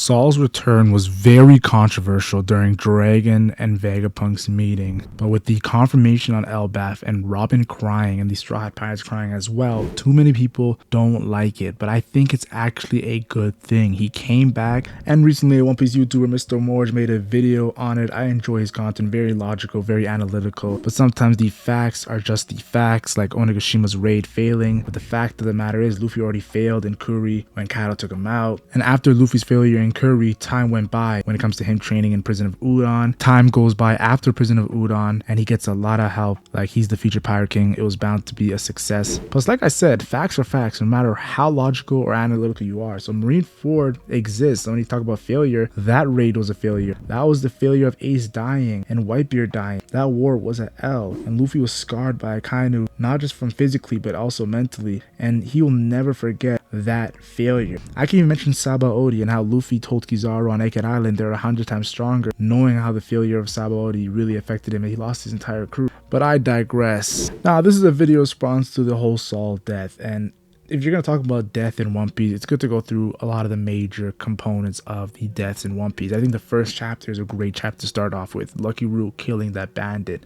Saul's return was very controversial during Dragon and Vegapunk's meeting, but with the confirmation on Elbaf and Robin crying and the Straw Hat Pirates crying as well, too many people don't like it, but I think it's actually a good thing. He came back, and recently a One Piece YouTuber, Mr. Morge, made a video on it. I enjoy his content, very logical, very analytical, but sometimes the facts are just the facts, like Onegashima's raid failing, but the fact of the matter is Luffy already failed in Kuri when Kaido took him out, and after Luffy's failure in Kuri, time went by when it comes to him training in Prison of Udon. Time goes by after Prison of Udon, and he gets a lot of help. Like, he's the future Pirate King. It was bound to be a success. Plus, like I said, facts are facts, no matter how logical or analytical you are. So Marineford exists. When you talk about failure, that raid was a failure. That was the failure of Ace dying and Whitebeard dying. That war was an L, and Luffy was scarred by Akainu, not just from physically, but also mentally, and he will never forget that failure. I can even mention Sabaody and how Luffy told Kizaru on Egghead Island they're 100 times stronger, knowing how the failure of Sabaody really affected him and he lost his entire crew. But I digress. Now, this is a video response to the whole Saul death, and if you're going to talk about death in One Piece, it's good to go through a lot of the major components of the deaths in One Piece. I think the first chapter is a great chapter to start off with. Lucky Root killing that bandit.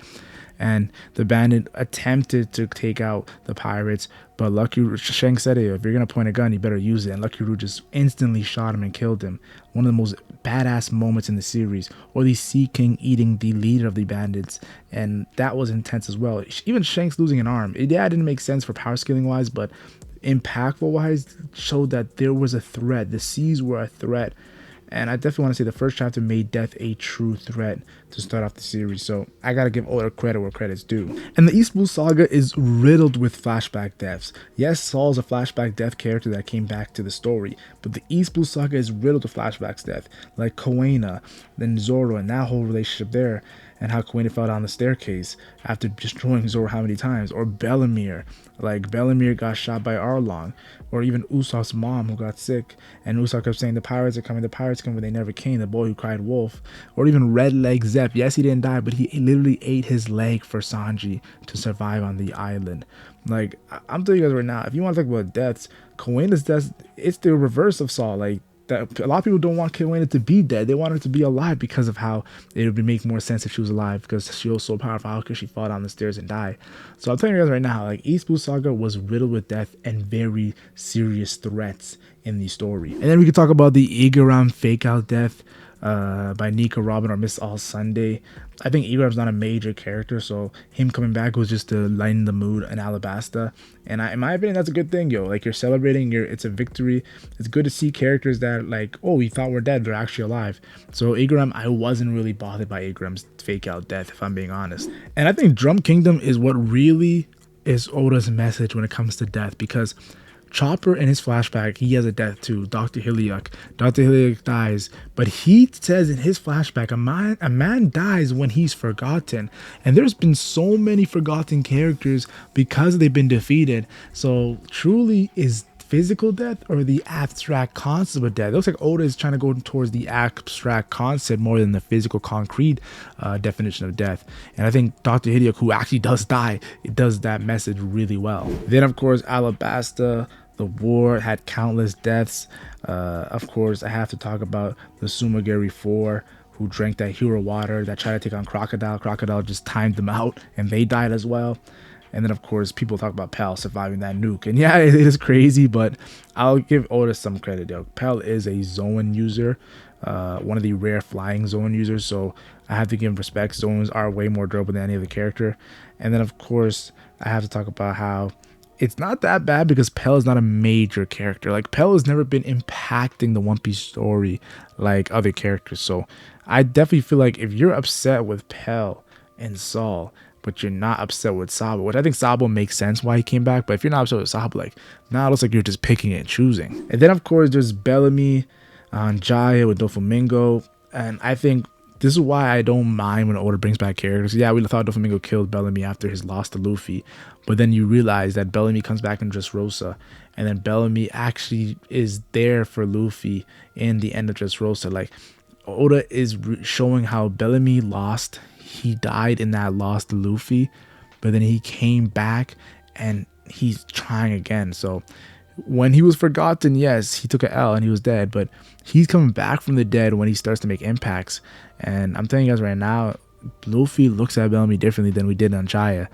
And the bandit attempted to take out the pirates, but Shank said, hey, if you're going to point a gun, you better use it. And Lucky Root just instantly shot him and killed him. One of the most badass moments in the series. Or the Sea King eating the leader of the bandits. And that was intense as well. Even Shank's losing an arm. It didn't make sense for power scaling wise, but impactful wise showed that there was a threat. The seas were a threat. And I definitely want to say the first chapter made death a true threat to start off the series. So I got to give Oda credit where credit's due. And the East Blue Saga is riddled with flashback deaths. Yes, Saul's a flashback death character that came back to the story. But the East Blue Saga is riddled with flashbacks death. Like Koena, then Zoro, and that whole relationship there. And how Koena fell down the staircase after destroying Zoro how many times. Or Bellemere. Like Bellemere got shot by Arlong. Or even Usopp's mom who got sick. And Usopp kept saying the pirates are coming, but they never came. The boy who cried wolf. Or even Red Leg Zepp. Yes, he didn't die, but he literally ate his leg for Sanji to survive on the island. Like, I'm telling you guys right now, if you want to talk about deaths, Koena's death, it's the reverse of Saul. Like, that a lot of people don't want Koena to be dead. They want her to be alive because of how it would make more sense if she was alive, because she was so powerful. How could she fall down the stairs and die? So I'm telling you guys right now, like, East Blue Saga was riddled with death and very serious threats in the story. And then we could talk about the Igaram fake out death by Nika Robin or Miss All Sunday. I think Igaram's not a major character, so him coming back was just to lighten the mood in Alabasta. And in my opinion, that's a good thing, yo. Like, you're celebrating, it's a victory. It's good to see characters that, like, oh, we thought we're dead, they're actually alive. So Igaram, I wasn't really bothered by Igaram's fake out death, if I'm being honest. And I think Drum Kingdom is what really is Oda's message when it comes to death, because Chopper in his flashback, he has a death too. Dr. Hilliok. Dr. Hilliok dies, but he says in his flashback, a man dies when he's forgotten. And there's been so many forgotten characters because they've been defeated. So truly, is physical death or the abstract concept of death? It looks like Oda is trying to go towards the abstract concept more than the physical concrete definition of death. And I think Dr. Hilliok, who actually does die, it does that message really well. Then of course Alabasta, the war had countless deaths. Of course I have to talk about the Sumagari 4 who drank that hero water that tried to take on Crocodile. Crocodile just timed them out and they died as well. And then, of course, people talk about Pell surviving that nuke. And yeah, it is crazy, but I'll give Oda some credit, yo. Pell is a Zoan user, one of the rare flying Zoan users, so I have to give him respect. Zoans are way more durable than any other character. And then, of course, I have to talk about how it's not that bad because Pell is not a major character. Like, Pell has never been impacting the One Piece story like other characters. So I definitely feel like if you're upset with Pell and Saul, but you're not upset with Sabo, which I think Sabo makes sense why he came back. But if you're not upset with Sabo, like, now it looks like you're just picking and choosing. And then, of course, there's Bellamy on Jaya with Doflamingo. And I think this is why I don't mind when Oda brings back characters. Yeah, we thought Doflamingo killed Bellamy after his loss to Luffy. But then you realize that Bellamy comes back in Dressrosa. And then Bellamy actually is there for Luffy in the end of Dressrosa. Like, Oda is showing how Bellamy lost. He died in that loss to Luffy, but then he came back and he's trying again. So When he was forgotten, yes, he took an L and he was dead, but he's coming back from the dead when he starts to make impacts. And I'm telling you guys right now, Luffy looks at Bellamy differently than we did on Chaya.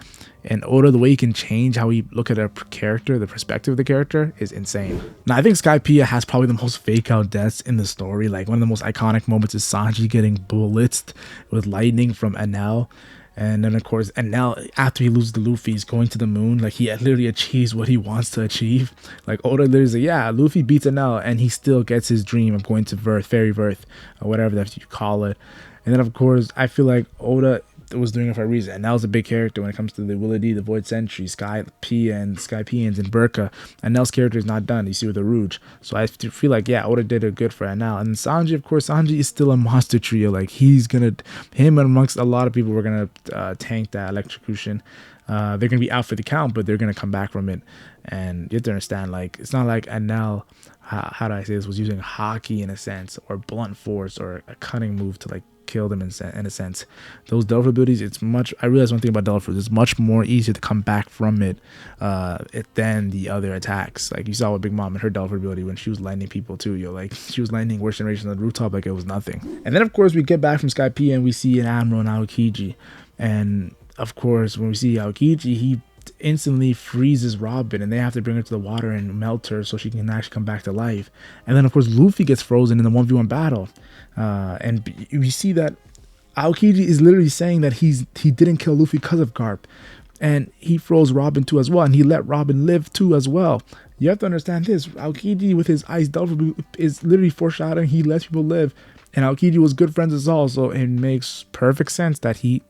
And Oda, the way he can change how we look at a character, the perspective of the character, is insane. Now, I think Skypiea has probably the most fake out deaths in the story. Like, one of the most iconic moments is Sanji getting blitzed with lightning from Enel. And then, of course, Enel, after he loses to Luffy, he's going to the moon. Like, he literally achieves what he wants to achieve. Like, Oda literally says, yeah, Luffy beats Enel, and he still gets his dream of going to Verth, Fairy Verth, or whatever that you call it. And then, of course, I feel like Oda was doing it for a reason. And that was a big character when it comes to the Willity, the Void Sentry, Skypeans, and Burka. And Nell's character is not done. You see with the Rouge. So I feel like, yeah, Oda did it good for Enel. And Sanji, of course, Sanji is still a monster trio. Like, him amongst a lot of people were going to tank that electrocution. They're going to be out for the count, but they're going to come back from it. And you have to understand, like, it's not like Enel, how do I say this, was using hockey in a sense, or blunt force, or a cutting move to, like, kill them in a sense. Those Delver abilities, I realized one thing about Delver, it's much more easier to come back from it than the other attacks. Like, you saw with Big Mom and her Delver ability when she was lightning people too, like, she was lightning worst generation on the rooftop like it was nothing. And then, of course, we get back from Skypiea and we see an Admiral and Aokiji. And, of course, when we see Aokiji, he instantly freezes Robin, and they have to bring her to the water and melt her so she can actually come back to life. And then, of course, Luffy gets frozen in the 1v1 battle. And we see that Aokiji is literally saying that he didn't kill Luffy because of Garp. And he froze Robin too as well. And he let Robin live too as well. You have to understand this. Aokiji with his Ice Delver is literally foreshadowing he lets people live. And Aokiji was good friends with Saul. So it makes perfect sense that he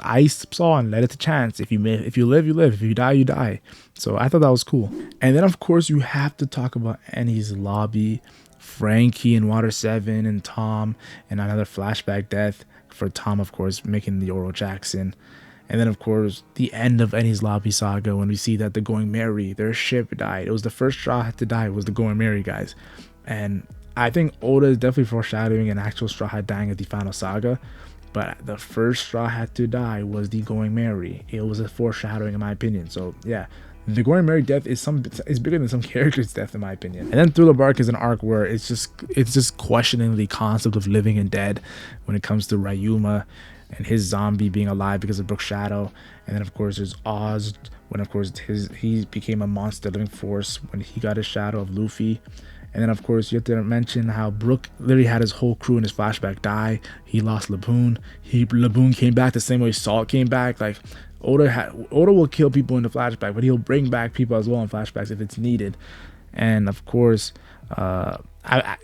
iced Saul and let it to chance. If you live, you live. If you die, you die. So I thought that was cool. And then, of course, you have to talk about Annie's lobby. Frankie and Water 7 and Tom, and another flashback death for Tom, of course, making the Oro Jackson. And then, of course, the end of Ennie's lobby saga when we see that the Going Merry, their ship died. It was the first straw to die, was the Going Merry, guys. And I think Oda is definitely foreshadowing an actual Straw Hat dying at the final saga. But the first Straw Hat to die was the Going Merry. It was a foreshadowing, in my opinion. So, yeah. The Going Merry death is bigger than some character's death, in my opinion. And then Thriller Bark is an arc where it's just questioning the concept of living and dead when it comes to Ryuma and his zombie being alive because of Brook Shadow. And then, of course, there's Oz when, of course, he became a monster living force when he got his shadow of Luffy. And then, of course, you have to mention how Brook literally had his whole crew in his flashback die. He lost Laboon. Laboon came back the same way Salt came back. Like, Oda will kill people in the flashback, but he'll bring back people as well in flashbacks if it's needed. And, of course,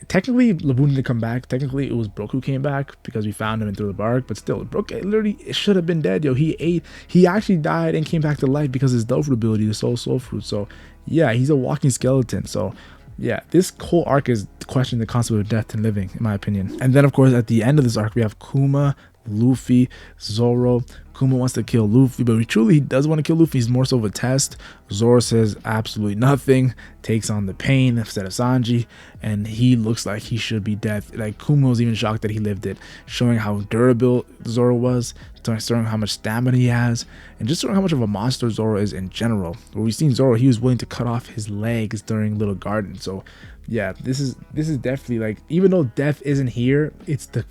technically, Laboon didn't come back. Technically, it was Brook who came back because we found him in Through the Bark. But still, Brook literally should have been dead, yo. He actually died and came back to life because of his Delph ability, the Soul Fruit. So, yeah, he's a walking skeleton. So, yeah, this whole arc is questioning the concept of death and living, in my opinion. And then, of course, at the end of this arc, we have Kuma, Luffy, Zoro. Kuma wants to kill Luffy, but he does want to kill Luffy. He's more so of a test. Zoro says absolutely nothing, takes on the pain instead of Sanji, and he looks like he should be dead. Like, Kuma was even shocked that he lived it, showing how durable Zoro was, showing how much stamina he has, and just showing how much of a monster Zoro is in general. When we've seen Zoro, he was willing to cut off his legs during Little Garden. So yeah, this is definitely, like, even though death isn't here, it's the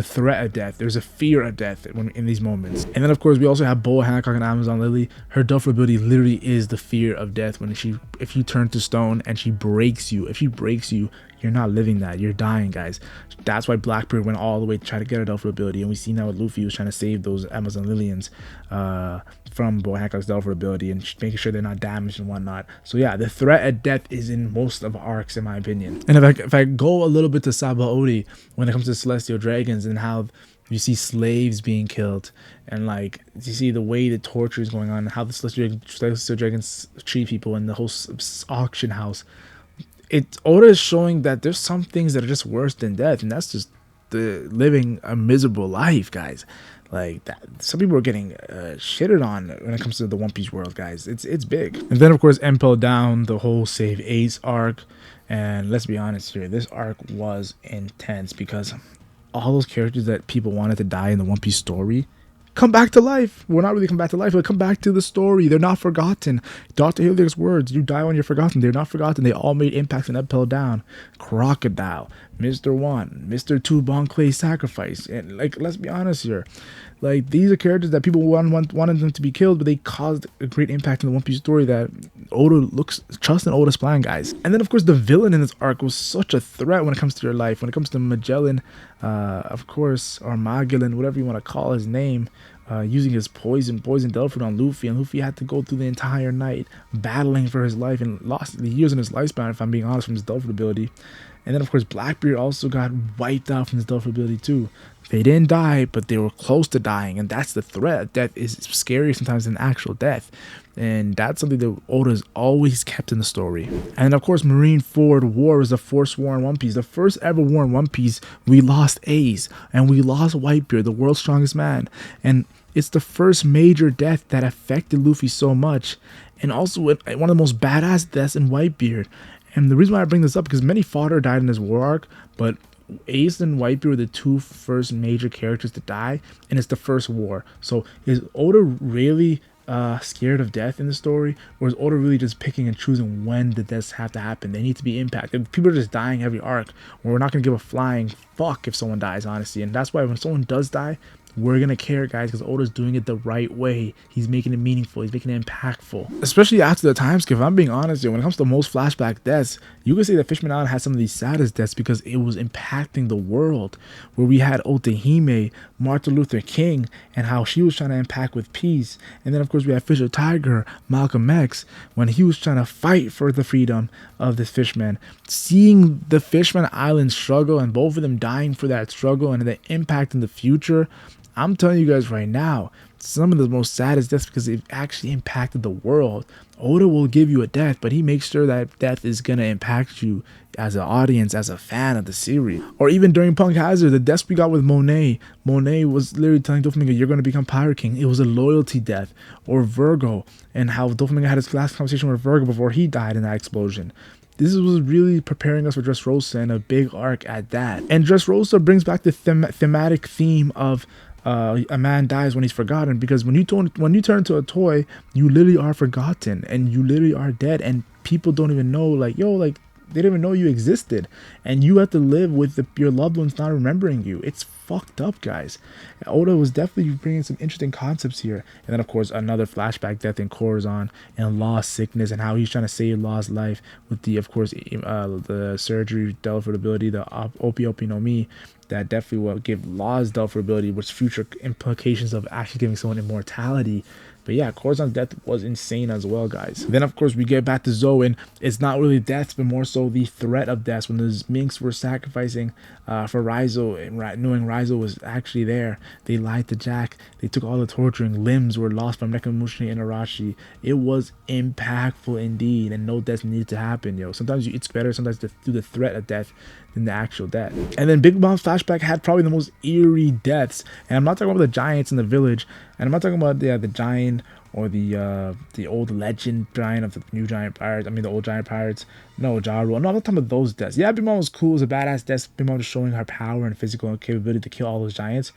threat of death. There's a fear of death in these moments. And then, of course, we also have Boa Hancock and Amazon Lily. Her Duffer ability literally is the fear of death. If you turn to stone and she breaks you, you're not living that. You're dying, guys. That's why Blackbeard went all the way to try to get a Delphi ability. And we see now with Luffy was trying to save those Amazon Lilians from Boa Hancock's Delphi ability and making sure they're not damaged and whatnot. So yeah, the threat of death is in most of arcs, in my opinion. And if I go a little bit to Sabaody when it comes to Celestial Dragons and how you see slaves being killed, and like you see the way the torture is going on, and how the Celestial Dragons treat people in the whole auction house. Oda is showing that there's some things that are just worse than death, and that's just living a miserable life, guys. Like that, some people are getting shitted on when it comes to the One Piece world, guys. It's big. And then, of course, Impel Down, the whole Save Ace arc. And let's be honest here, this arc was intense because all those characters that people wanted to die in the One Piece story come back to life. Well, not really come back to life, but come back to the story. They're not forgotten. Dr. Hilliard's words, you die when you're forgotten. They're not forgotten. They all made impacts and upheld down. Crocodile, Mr. One, Mr. Two, Bon Clay Sacrifice. And like, let's be honest here. Like, these are characters that people wanted them to be killed, but they caused a great impact in the One Piece story that Oda trusts in Oda's plan, guys. And then, of course, the villain in this arc was such a threat when it comes to your life. When it comes to Magellan, of course, or Magellan, whatever you want to call his name, using his poison Devil Fruit on Luffy, and Luffy had to go through the entire night battling for his life and lost the years in his lifespan, if I'm being honest, from his Devil Fruit ability. And then, of course, Blackbeard also got wiped out from his Devil Fruit ability too. They didn't die, but they were close to dying, and that's the threat. Death is scarier sometimes than actual death, and that's something that Oda's always kept in the story. And of course, Marineford War was the first war in One Piece. The first ever war in One Piece, we lost Ace, and we lost Whitebeard, the world's strongest man. And it's the first major death that affected Luffy so much, and also one of the most badass deaths in Whitebeard. And the reason why I bring this up, because many fodder died in this war arc, but Ace and Whitebeard were the two first major characters to die, and it's the first war. So is Oda really scared of death in the story, or is Oda really just picking and choosing when the deaths have to happen? They need to be impacted. People are just dying every arc, we're not going to give a flying fuck if someone dies, honestly. And that's why when someone does die, we're gonna care, guys, because Oda's doing it the right way. He's making it meaningful. He's making it impactful. Especially after the time skip. If I'm being honest here, when it comes to most flashback deaths, you could say that Fishman Island had some of these saddest deaths because it was impacting the world. Where we had Otahime, Martin Luther King, and how she was trying to impact with peace. And then, of course, we had Fisher Tiger, Malcolm X, when he was trying to fight for the freedom of the fishmen. Seeing the Fishman Island struggle and both of them dying for that struggle and the impact in the future, I'm telling you guys right now, some of the most saddest deaths because it actually impacted the world. Oda will give you a death, but he makes sure that death is going to impact you as an audience, as a fan of the series. Or even during Punk Hazard, the deaths we got with Monet. Monet was literally telling Doflamingo, you're going to become Pirate King. It was a loyalty death. Or Virgo, and how Doflamingo had his last conversation with Virgo before he died in that explosion. This was really preparing us for Dressrosa and a big arc at that. And Dressrosa brings back the thematic theme of a man dies when he's forgotten, because when you turn into a toy, you literally are forgotten and you literally are dead, and people don't even know, like, yo, like, they didn't even know you existed, and you have to live with your loved ones not remembering you. It's fucked up, guys. Oda was definitely bringing some interesting concepts here. And then, of course, another flashback death in Corazon and Law's sickness and how he's trying to save Law's life with the, of course, the surgery, Devil Fruit ability, the Opi no Mi, that definitely will give Law's Devil Fruit ability, which future implications of actually giving someone immortality. But yeah, Corazon's death was insane as well, guys. Then, of course, we get back to Zoe, and it's not really deaths, but more so the threat of deaths. When the Minks were sacrificing for Raizo, and knowing Raizo was actually there, they lied to Jack. They took all the torturing. Limbs were lost from Nekomushi and Arashi. It was impactful indeed, and no deaths needed to happen, yo. Sometimes it's better sometimes to do the threat of death than the actual death. And then Big Mom's flashback had probably the most eerie deaths. And I'm not talking about the giants in the village, and I'm not talking about the giant or the old legend giant of the new giant pirates. I mean the old giant pirates. No, Jaru. No, I'm not talking about those deaths. Yeah, Big Mom was cool. It was a badass death. Big Mom was showing her power and physical capability to kill all those giants.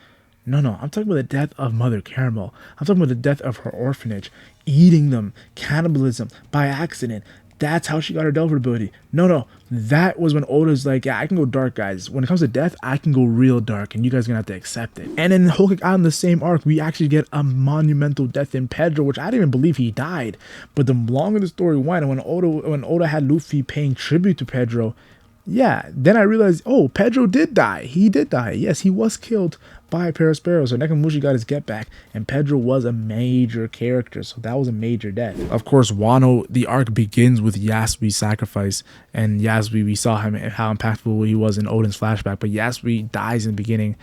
No, I'm talking about the death of Mother Caramel. I'm talking about the death of her orphanage, eating them, cannibalism by accident. That's how she got her Devil Fruit ability. No, that was when Oda's like, yeah, I can go dark, guys. When it comes to death, I can go real dark, and you guys are gonna have to accept it. And in Whole Cake Island, the same arc, we actually get a monumental death in Pedro, which I didn't even believe he died. But the longer the story went, and when Oda had Luffy paying tribute to Pedro, yeah, then I realized, oh, Pedro did die. He did die. Yes, he was killed by Perospero. So Nekomushi got his get back, and Pedro was a major character. So that was a major death. Of course, Wano, the arc begins with Yasui's sacrifice. And Yasui, we saw him, how impactful he was in Odin's flashback. But Yasui dies in the beginning.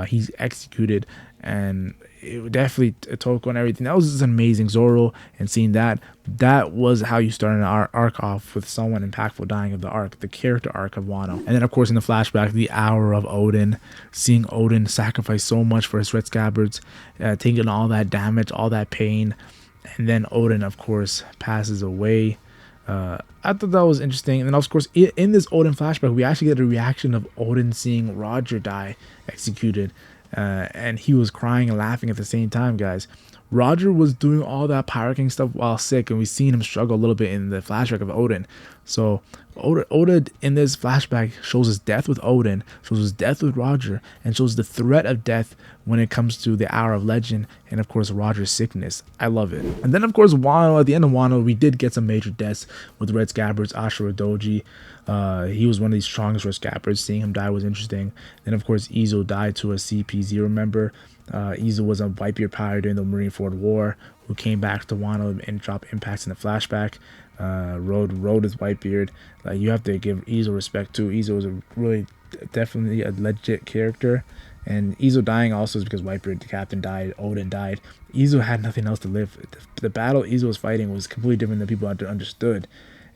He's executed. And it definitely Toko and everything. That was just amazing. Zoro, and seeing that was how you started an arc off with someone impactful dying of the arc, the character arc of Wano. And then, of course, in the flashback, the hour of Odin, seeing Odin sacrifice so much for his red scabbards, taking all that damage, all that pain. And then Odin, of course, passes away. I thought that was interesting. And then, of course, in this Odin flashback, we actually get a reaction of Odin seeing Roger die executed. and he was crying and laughing at the same time, guys. Roger was doing all that Pirate King stuff while sick, and we've seen him struggle a little bit in the flashback of Odin. So Oda in this flashback shows his death with Odin, shows his death with Roger, and shows the threat of death when it comes to the Hour of Legend, and of course Roger's sickness. I love it. And then of course Wano, at the end of Wano, we did get some major deaths with Red Scabbards, Ashura Doji. He was one of the strongest Red Scabbards. Seeing him die was interesting. Then of course Izo died to a CP0 member. Izo was a Whitebeard pirate during the Marineford War who came back to Wano and dropped impacts in the flashback. Rode with Whitebeard. Like, you have to give Izo respect too. Izo was a really definitely a legit character, and Izo dying also is because Whitebeard, the captain, died. Odin died. Izo had nothing else to live. The battle Izo was fighting was completely different than people understood.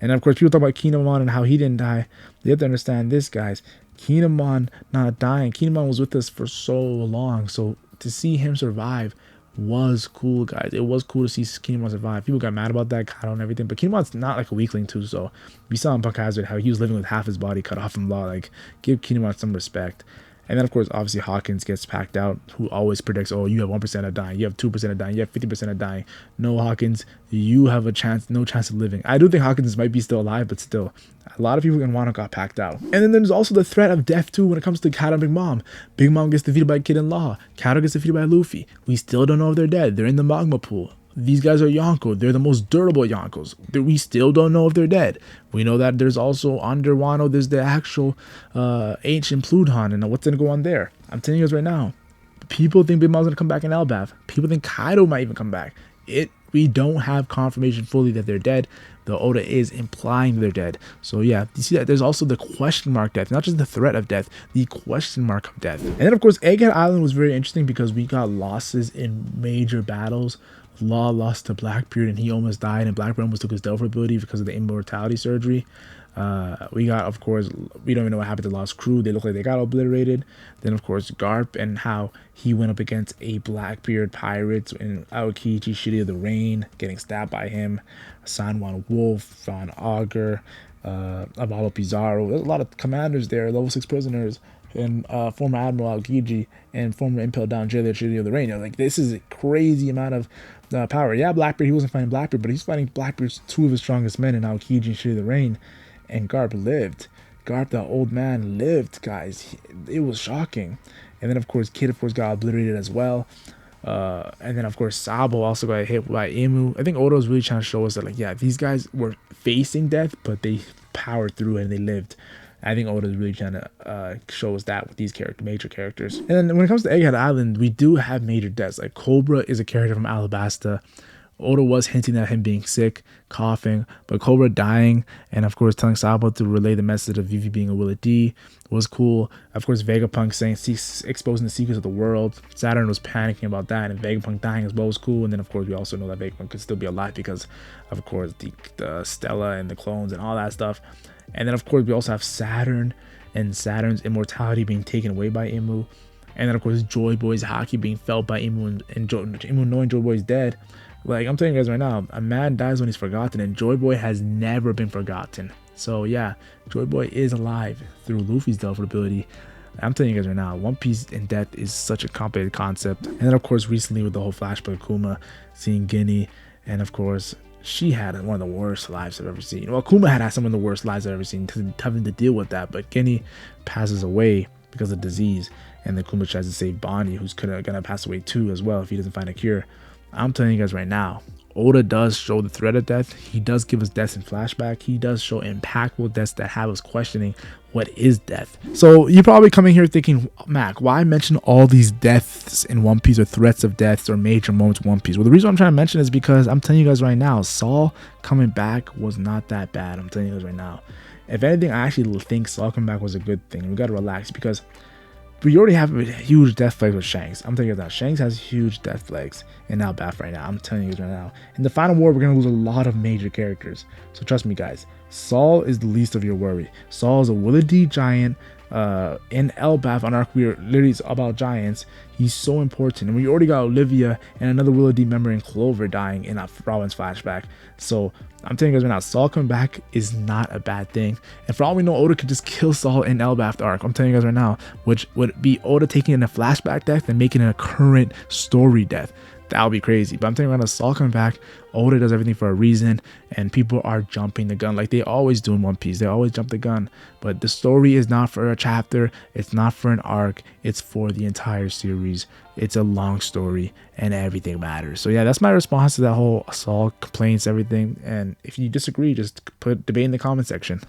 And of course, people talk about Kinemon and how he didn't die. They have to understand this, guys. Kinemon not dying. Kinemon was with us for so long, so to see him survive was cool, guys. It was cool to see Kinemon survive. People got mad about that, Kaido and everything, but Kinemon's not like a weakling too, so we saw in Punk Hazard how he was living with half his body cut off from law. Like, give Kinemon some respect. And then of course obviously Hawkins gets packed out, who always predicts, oh, you have 1% of dying, you have 2% of dying, you have 50% of dying. No, Hawkins, you have a chance, no chance of living. I do think Hawkins might be still alive, but still, a lot of people in Wano got packed out. And then there's also the threat of death too when it comes to Kaido and Big Mom. Big Mom gets defeated by Kid and Law. Kaido gets defeated by Luffy. We still don't know if they're dead. They're in the magma pool. These guys are Yonko. They're the most durable Yonkos. We still don't know if they're dead. We know that there's also under Wano, there's the actual ancient Pluton, and what's going to go on there. I'm telling you guys right now, people think Big Mom's going to come back in Elbaf. People think Kaido might even come back. We don't have confirmation fully that they're dead. The Oda is implying they're dead. So yeah, you see that there's also the question mark death, not just the threat of death, the question mark of death. And then of course Egghead Island was very interesting because we got losses in major battles. Law lost to Blackbeard and he almost died, and Blackbeard almost took his Delphi ability because of the immortality surgery. We got, of course, we don't even know what happened to Lost Crew. They look like they got obliterated. Then of course Garp and how he went up against a Blackbeard pirate in Aokiji, Shitty of the Rain, getting stabbed by him. San Juan Wolf, Von Augur, Avalo Pizarro. There's a lot of commanders there, level 6 prisoners, and former Admiral Aokiji and former Impel Down Jailer Shitty of the Rain. You know, like, this is a crazy amount of power. Yeah, Blackbeard, he wasn't fighting Blackbeard, but he's fighting Blackbeard's two of his strongest men in Aokiji and Shitty of the Rain. And Garp lived. Garp, the old man, lived, guys. It was shocking. And then of course Kid got obliterated as well. And then of course Sabo also got hit by Imu. I think Oda was really trying to show us that, like, yeah, these guys were facing death, but they powered through it and they lived. I think Oda is really trying to show us that with these major characters. And then when it comes to Egghead Island, we do have major deaths. Like, Cobra is a character from Alabasta. Oda was hinting at him being sick, coughing, but Cobra dying, and of course telling Sabo to relay the message of Vivi being a Willie D was cool. Of course, Vegapunk saying, exposing the secrets of the world. Saturn was panicking about that, and Vegapunk dying as well was cool. And then of course we also know that Vegapunk could still be alive because, of course, the Stella and the clones and all that stuff. And then of course we also have Saturn and Saturn's immortality being taken away by Imu. And then of course Joy Boy's haki being felt by Imu, and Imu knowing Joy Boy's dead. Like, I'm telling you guys right now, a man dies when he's forgotten, and Joy Boy has never been forgotten. So yeah, Joy Boy is alive through Luffy's Delphi ability. I'm telling you guys right now, One Piece in death is such a complicated concept. And then of course recently with the whole flashback of Kuma seeing Guinea, and of course she had one of the worst lives I've ever seen. Well, Kuma had some of the worst lives I've ever seen, having to deal with that, but Guinea passes away because of disease, and then Kuma tries to save Bonnie, who's gonna pass away too as well if he doesn't find a cure. I'm telling you guys right now, Oda does show the threat of death. He does give us deaths in flashback. He does show impactful deaths that have us questioning what is death. So you're probably coming here thinking, Mac, why mention all these deaths in One Piece, or threats of deaths or major moments in One Piece? Well, the reason I'm trying to mention is because I'm telling you guys right now, Saul coming back was not that bad. I'm telling you guys right now. If anything, I actually think Saul coming back was a good thing. We got to relax because we already have a huge death flags with Shanks. I'm telling you guys now, Shanks has huge death flags in Elbaf right now. I'm telling you guys right now. In the final war, we're going to lose a lot of major characters. So trust me, guys. Saul is the least of your worry. Saul is a Willie D giant in Elbaf on arc, we're literally about giants. He's so important, and we already got Olivia and another Willow D member in Clover dying in Robin's flashback. So I'm telling you guys right now, Saul coming back is not a bad thing. And for all we know, Oda could just kill Saul in Elbaf arc. I'm telling you guys right now, which would be Oda taking in a flashback death and making it a current story death. That would be crazy. But I'm telling you right now, Saul coming back, Oda does everything for a reason, and people are jumping the gun like they always do in One Piece. They always jump the gun. But the story is not for a chapter, it's not for an arc, it's for the entire series. It's a long story, and everything matters. So yeah, that's my response to that whole Saul complaints, everything. And if you disagree, just put debate in the comment section.